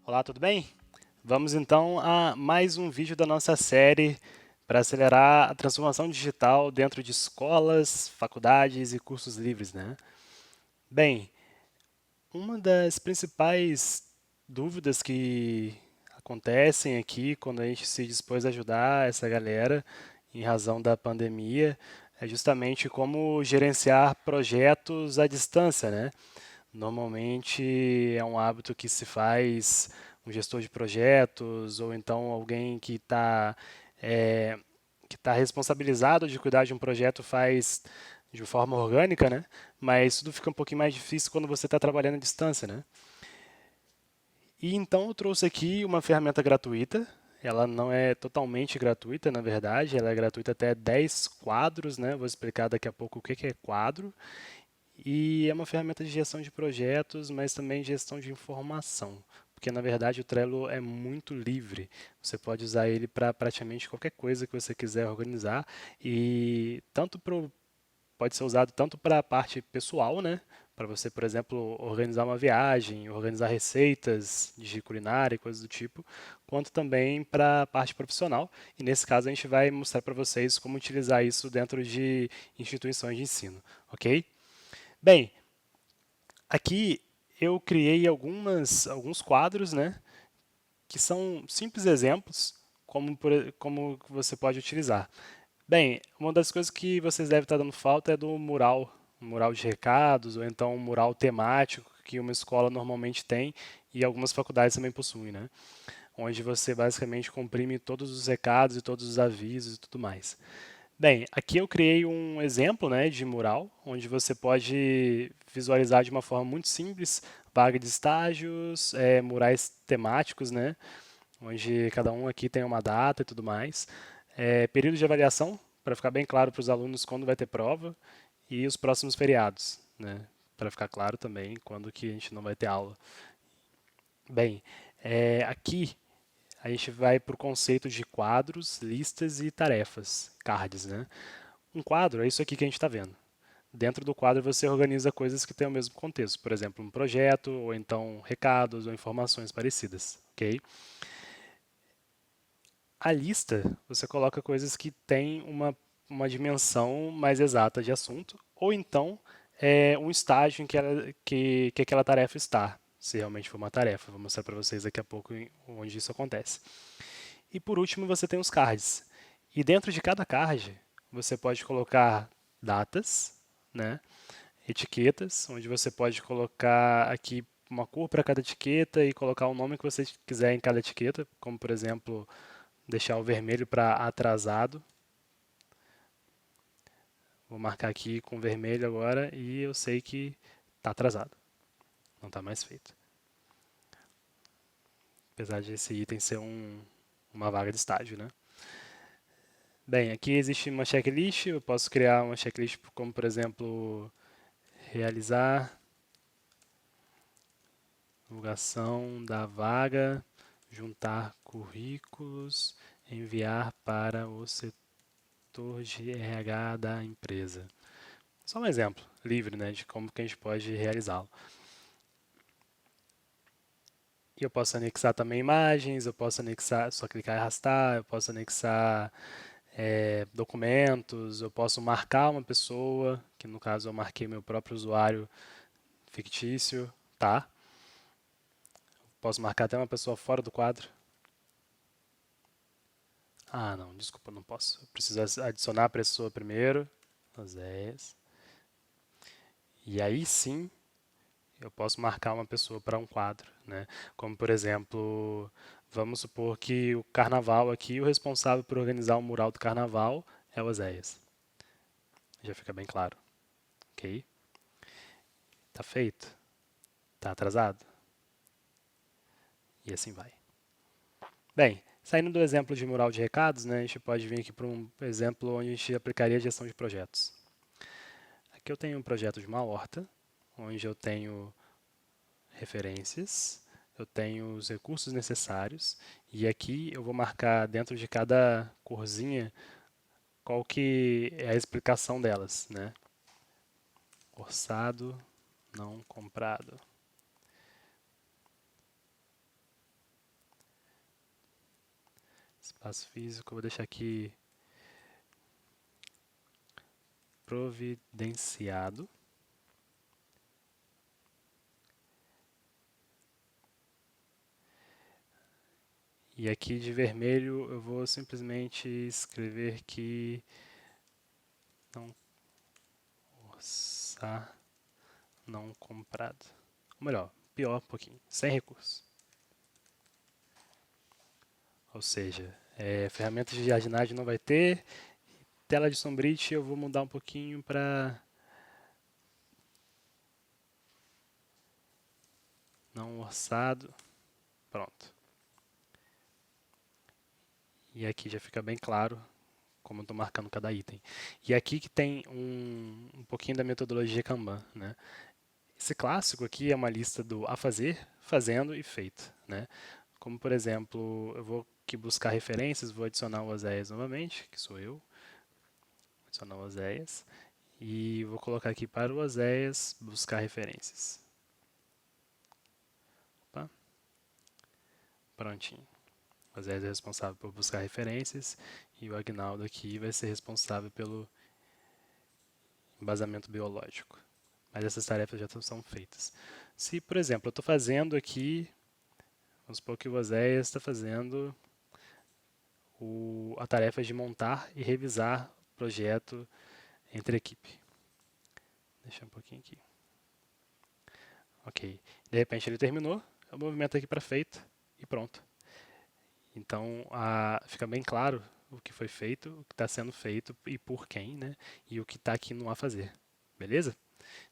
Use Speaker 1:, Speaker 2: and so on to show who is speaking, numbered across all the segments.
Speaker 1: Olá, tudo bem? Vamos então a mais um vídeo da nossa série para acelerar a transformação digital dentro de escolas, faculdades e cursos livres, né? Bem, uma das principais dúvidas que acontecem aqui quando a gente se dispôs a ajudar essa galera em razão da pandemia é justamente como gerenciar projetos à distância, né? Normalmente é um hábito que se faz um gestor de projetos ou então alguém que está responsabilizado de cuidar de um projeto faz de forma orgânica, né? Mas tudo fica um pouquinho mais difícil quando você está trabalhando à distância, né? E então eu trouxe aqui uma ferramenta gratuita. Ela não é totalmente gratuita, na verdade, ela é gratuita até 10 quadros, né? Vou explicar daqui a pouco o que é quadro. E é uma ferramenta de gestão de projetos, mas também gestão de informação, porque na verdade o Trello é muito livre. Você pode usar ele para praticamente qualquer coisa que você quiser organizar e pode ser usado tanto para a parte pessoal, né? Para você, por exemplo, organizar uma viagem, organizar receitas de culinária e coisas do tipo, quanto também para a parte profissional. E nesse caso a gente vai mostrar para vocês como utilizar isso dentro de instituições de ensino, ok? Bem, aqui eu criei alguns quadros, né, que são simples exemplos como você pode utilizar. Bem, uma das coisas que vocês devem estar dando falta é do mural, um mural de recados ou então um mural temático que uma escola normalmente tem e algumas faculdades também possuem, né? Onde você basicamente comprime todos os recados e todos os avisos e tudo mais. Bem, aqui eu criei um exemplo, né, de mural, onde você pode visualizar de uma forma muito simples vaga de estágios, murais temáticos, né, onde cada um aqui tem uma data e tudo mais. Período de avaliação, para ficar bem claro para os alunos quando vai ter prova, e os próximos feriados, né, para ficar claro também quando que a gente não vai ter aula. Bem, aqui a gente vai para o conceito de quadros, listas e tarefas, cards, né? Um quadro é isso aqui que a gente está vendo. Dentro do quadro você organiza coisas que têm o mesmo contexto, por exemplo, um projeto, ou então recados ou informações parecidas, ok? A lista, você coloca coisas que têm uma dimensão mais exata de assunto, ou então um estágio em que aquela tarefa está, se realmente for uma tarefa. Vou mostrar para vocês daqui a pouco onde isso acontece. E por último, você tem os cards. E dentro de cada card, você pode colocar datas, né? Etiquetas, onde você pode colocar aqui uma cor para cada etiqueta e colocar o nome que você quiser em cada etiqueta, como por exemplo, deixar o vermelho para atrasado. Vou marcar aqui com vermelho agora e eu sei que está atrasado, não está mais feito. Apesar de esse item ser uma vaga de estágio, né? Bem, aqui existe uma checklist, eu posso criar uma checklist como, por exemplo, realizar divulgação da vaga, juntar currículos, enviar para o setor de RH da empresa. Só um exemplo livre, né, de como que a gente pode realizá-lo. E eu posso anexar também imagens, eu posso anexar, só clicar e arrastar, eu posso anexar documentos, eu posso marcar uma pessoa, que no caso eu marquei meu próprio usuário fictício, tá? Posso marcar até uma pessoa fora do quadro. Ah, não, desculpa, não posso. Eu preciso adicionar a pessoa primeiro, Oséias. E aí sim eu posso marcar uma pessoa para um quadro, né? Como por exemplo, vamos supor que o carnaval aqui, o responsável por organizar o mural do carnaval é o Oséias. Já fica bem claro, ok? Tá feito? Tá atrasado? E assim vai. Bem, saindo do exemplo de mural de recados, né, a gente pode vir aqui para um exemplo onde a gente aplicaria a gestão de projetos. Aqui eu tenho um projeto de uma horta, onde eu tenho referências, eu tenho os recursos necessários e aqui eu vou marcar dentro de cada corzinha qual que é a explicação delas, né? Orçado, não comprado. Espaço físico, eu vou deixar aqui providenciado. E aqui de vermelho eu vou simplesmente escrever que não orçar, não comprado. Ou melhor, pior um pouquinho, sem recurso. Ou seja, ferramentas de jardinagem não vai ter. Tela de sombrite eu vou mudar um pouquinho para não orçado. Pronto. E aqui já fica bem claro como eu estou marcando cada item. E aqui que tem um pouquinho da metodologia Kanban, né? Esse clássico aqui é uma lista do a fazer, fazendo e feito, né? Como, por exemplo, eu vou aqui buscar referências, vou adicionar o Oséias novamente, que sou eu, adicionar o Oséias, e vou colocar aqui para o Oséias buscar referências. Opa, prontinho. O Oséias é responsável por buscar referências e o Agnaldo aqui vai ser responsável pelo embasamento biológico. Mas essas tarefas já são feitas. Se, por exemplo, eu estou fazendo aqui, vamos supor que o Oséias está fazendo a tarefa de montar e revisar o projeto entre a equipe. Deixa um pouquinho aqui. Ok. De repente ele terminou, eu movimento aqui para feito e pronto. Então fica bem claro o que foi feito, o que está sendo feito e por quem, né? E o que está aqui no a fazer. Beleza?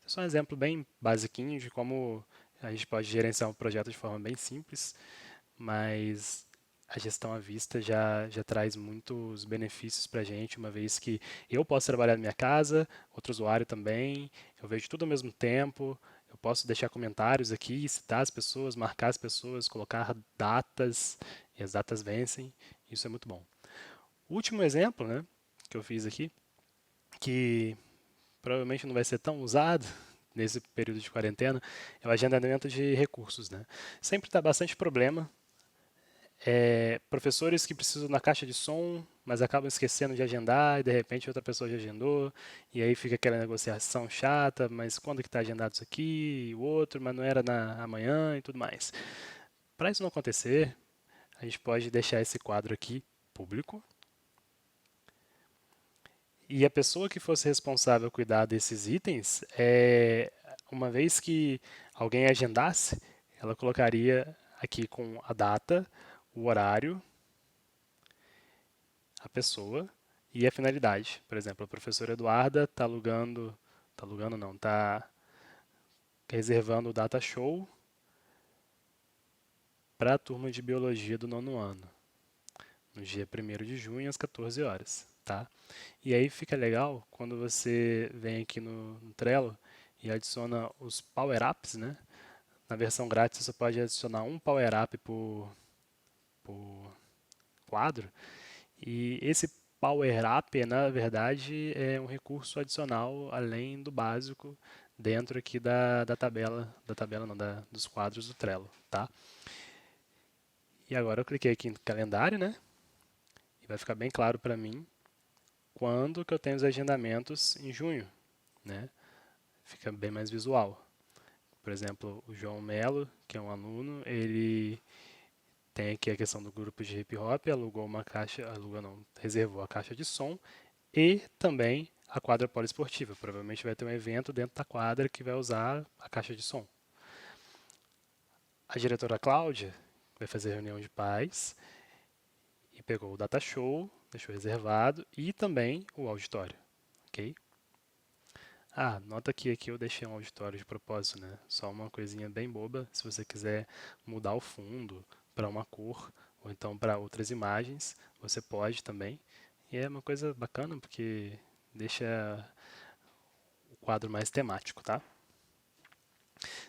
Speaker 1: Esse é só um exemplo bem basiquinho de como a gente pode gerenciar um projeto de forma bem simples, mas a gestão à vista já traz muitos benefícios para a gente, uma vez que eu posso trabalhar na minha casa, outro usuário também, eu vejo tudo ao mesmo tempo, eu posso deixar comentários aqui, citar as pessoas, marcar as pessoas, colocar datas, e as datas vencem, isso é muito bom. O último exemplo, né, que eu fiz aqui, que provavelmente não vai ser tão usado nesse período de quarentena, é o agendamento de recursos, né? Sempre dá bastante problema. Professores que precisam na caixa de som, mas acabam esquecendo de agendar e de repente outra pessoa já agendou e aí fica aquela negociação chata, mas quando que está agendado isso aqui, e o outro, mas não era na amanhã e tudo mais. Para isso não acontecer, a gente pode deixar esse quadro aqui público e a pessoa que fosse responsável por cuidar desses itens, uma vez que alguém agendasse, ela colocaria aqui com a data, o horário, a pessoa e a finalidade. Por exemplo, a professora Eduarda está alugando não, está reservando o data show para a turma de biologia do nono ano, no dia 1º de junho às 14 horas, tá? E aí fica legal quando você vem aqui no Trello e adiciona os power-ups, né? Na versão grátis você pode adicionar um power-up por quadro. E esse power-up, na verdade, é um recurso adicional além do básico dentro aqui da tabela não, dos quadros do Trello, tá? E agora eu cliquei aqui em calendário, né? E vai ficar bem claro para mim quando que eu tenho os agendamentos em junho, né? Fica bem mais visual. Por exemplo, o João Melo, que é um aluno, ele tem aqui a questão do grupo de hip hop, alugou uma caixa, alugou não, reservou a caixa de som e também a quadra poliesportiva. Provavelmente vai ter um evento dentro da quadra que vai usar a caixa de som. A diretora Cláudia vai fazer reunião de pais e pegou o data show, deixou reservado e também o auditório, ok? Ah, nota que aqui eu deixei um auditório de propósito, né? Só uma coisinha bem boba, se você quiser mudar o fundo para uma cor ou então para outras imagens, você pode também. E é uma coisa bacana porque deixa o quadro mais temático, tá?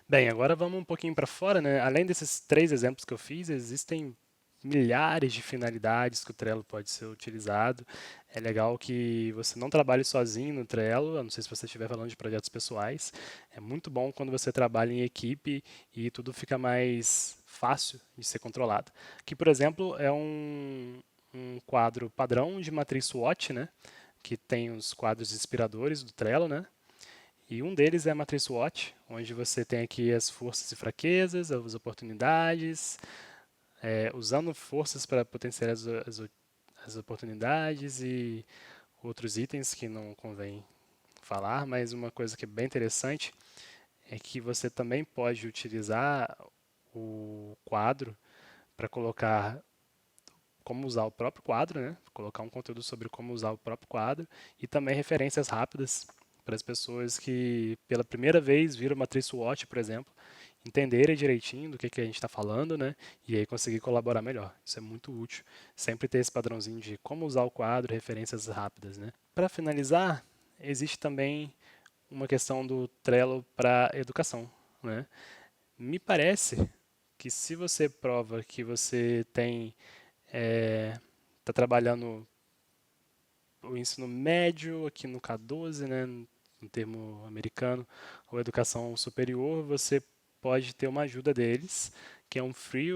Speaker 1: Bem, agora vamos um pouquinho para fora, né? Além desses três exemplos que eu fiz, existem milhares de finalidades que o Trello pode ser utilizado. É legal que você não trabalhe sozinho no Trello, a não ser se você estiver falando de projetos pessoais. É muito bom quando você trabalha em equipe e tudo fica mais fácil de ser controlado. Aqui, por exemplo, é um quadro padrão de matriz SWOT, né? Que tem os quadros inspiradores do Trello, né? E um deles é a matriz SWOT, onde você tem aqui as forças e fraquezas, as oportunidades, usando forças para potenciar as oportunidades e outros itens que não convém falar, mas uma coisa que é bem interessante é que você também pode utilizar o quadro para colocar como usar o próprio quadro, né? Colocar um conteúdo sobre como usar o próprio quadro e também referências rápidas para as pessoas que pela primeira vez viram a matriz SWOT, por exemplo, entenderem direitinho do que a gente está falando, né? E aí conseguir colaborar melhor. Isso é muito útil. Sempre ter esse padrãozinho de como usar o quadro, referências rápidas, né? Para finalizar, existe também uma questão do Trello para educação, né? Me parece que se você prova que você tem está trabalhando o ensino médio aqui no K12, né, no termo americano, ou educação superior, você pode ter uma ajuda deles, que é um free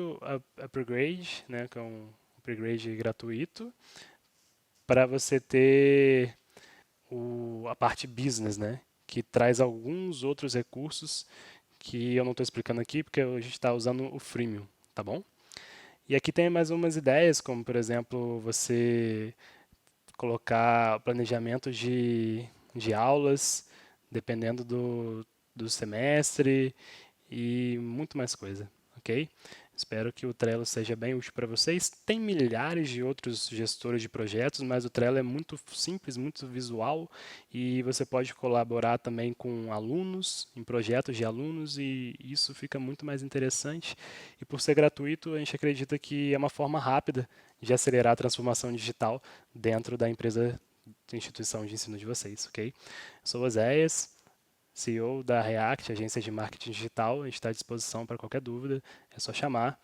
Speaker 1: upgrade, né, que é um upgrade gratuito, para você ter a parte business, né, que traz alguns outros recursos que eu não estou explicando aqui, porque a gente está usando o freemium, tá bom? E aqui tem mais umas ideias, como por exemplo, você colocar planejamento de aulas, dependendo do semestre e muito mais coisa, ok? Espero que o Trello seja bem útil para vocês. Tem milhares de outros gestores de projetos, mas o Trello é muito simples, muito visual e você pode colaborar também com alunos, em projetos de alunos e isso fica muito mais interessante. E por ser gratuito, a gente acredita que é uma forma rápida de acelerar a transformação digital dentro da empresa, da instituição de ensino de vocês, ok? Sou o Oséias, CEO da React, agência de marketing digital. A gente está à disposição para qualquer dúvida. É só chamar,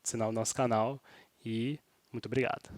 Speaker 1: assinar o nosso canal e muito obrigado.